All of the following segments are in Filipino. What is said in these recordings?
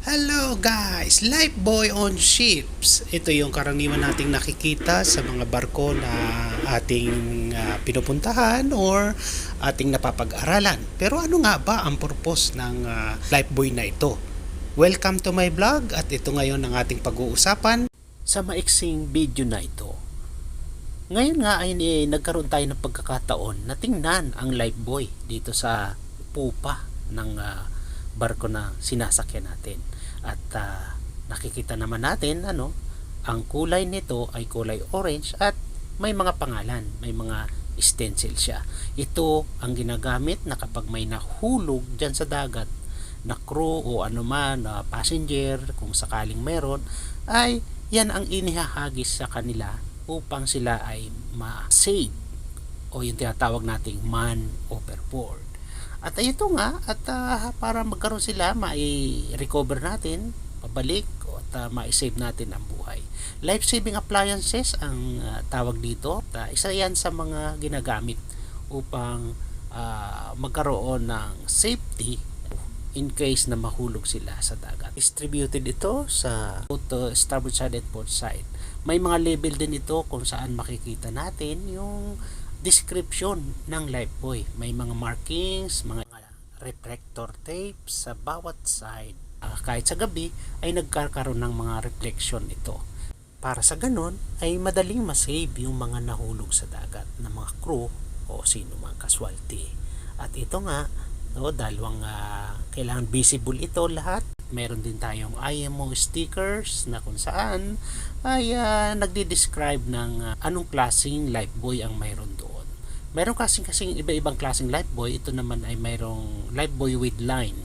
Hello guys! Lifebuoy on ships. Ito yung karaniwan nating nakikita sa mga barko na ating pinupuntahan or ating napapag-aralan. Pero ano nga ba ang purpose ng lifebuoy na ito? Welcome to my vlog at ito ngayon ang ating pag-uusapan sa maiksing video na ito. Ngayon nga ay nagkaroon tayo ng pagkakataon na tingnan ang lifebuoy dito sa pupa ng barko na sinasakyan natin. At nakikita naman natin ang kulay nito ay kulay orange at may mga pangalan, may mga stencil siya. Ito ang ginagamit na kapag may nahulog dyan sa dagat na crew o anuman na passenger, kung sakaling meron, ay yan ang inihahagis sa kanila upang sila ay ma-save o yung tinatawag nating man overboard. At ito nga, at para magkaroon sila, mai-recover natin, pabalik, at ma-save natin ang buhay. Life-saving appliances ang tawag dito. Isa yan sa mga ginagamit upang magkaroon ng safety in case na mahulog sila sa dagat. Distributed ito sa both starboard side and port side. May mga label din ito kung saan makikita natin yung description ng lifebuoy. May mga markings, mga reflector tape sa bawat side. Kahit sa gabi ay nagkakaroon ng mga reflection ito. Para sa ganun ay madaling masave yung mga nahulog sa dagat na mga crew o sino mang casualty. At ito nga, dalawang kailangan visible ito lahat. Meron din tayong IMO stickers na kung saan ay nagdi-describe ng anong klaseng lifebuoy ang mayroon doon. Meron kasing iba-ibang klaseng lifebuoy. Ito naman ay mayroong lifebuoy with line.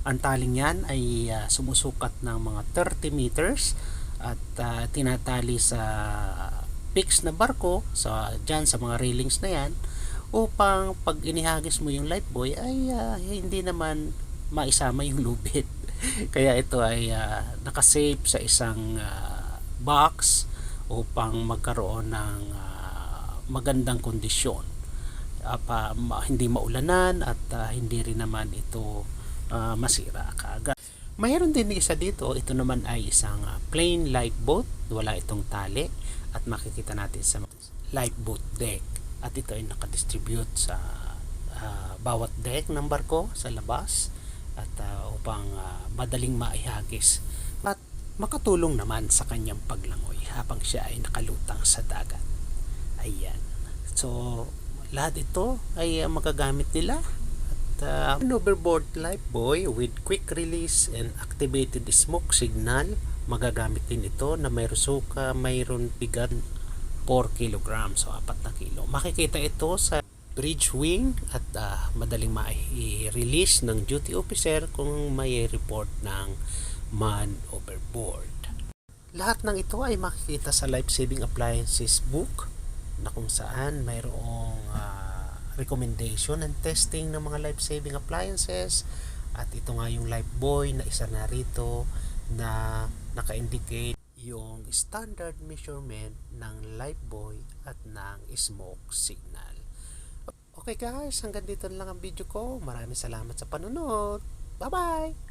Ang taling yan ay sumusukat ng mga 30 meters at tinatali sa fixed na barko dyan sa mga railings na yan upang pag inihagis mo yung lifebuoy ay hindi naman maisama yung lubid. Kaya ito ay nakasave sa isang box upang magkaroon ng magandang kondisyon, hindi maulanan at hindi rin naman ito masira kaagad. Mayroon din isa dito. Ito naman ay isang plain lifeboat, wala itong tali, at makikita natin sa lifeboat deck. At ito ay nakadistribute sa bawat deck ng barko sa labas at upang madaling maihagis at makatulong naman sa kanyang paglangoy habang siya ay nakalutang sa dagat. Ayan. So, lahat ito ay magagamit nila. At overboard lifebuoy with quick release and activated smoke signal. Magagamit din ito na mayroon suka, mayroon bigat 4 kg, so 4 na kilo. Makikita ito sa bridge wing at madaling ma-release ng duty officer kung may report ng man overboard. Lahat ng ito ay makikita sa Life Saving Appliances book na kung saan mayroong recommendation and testing ng mga life saving appliances. At ito nga yung lifebuoy na isa na rito na naka-indicate yung standard measurement ng lifebuoy at ng smoke signal. Okay guys, hanggang dito lang ang video ko. Maraming salamat sa panonood. Bye bye!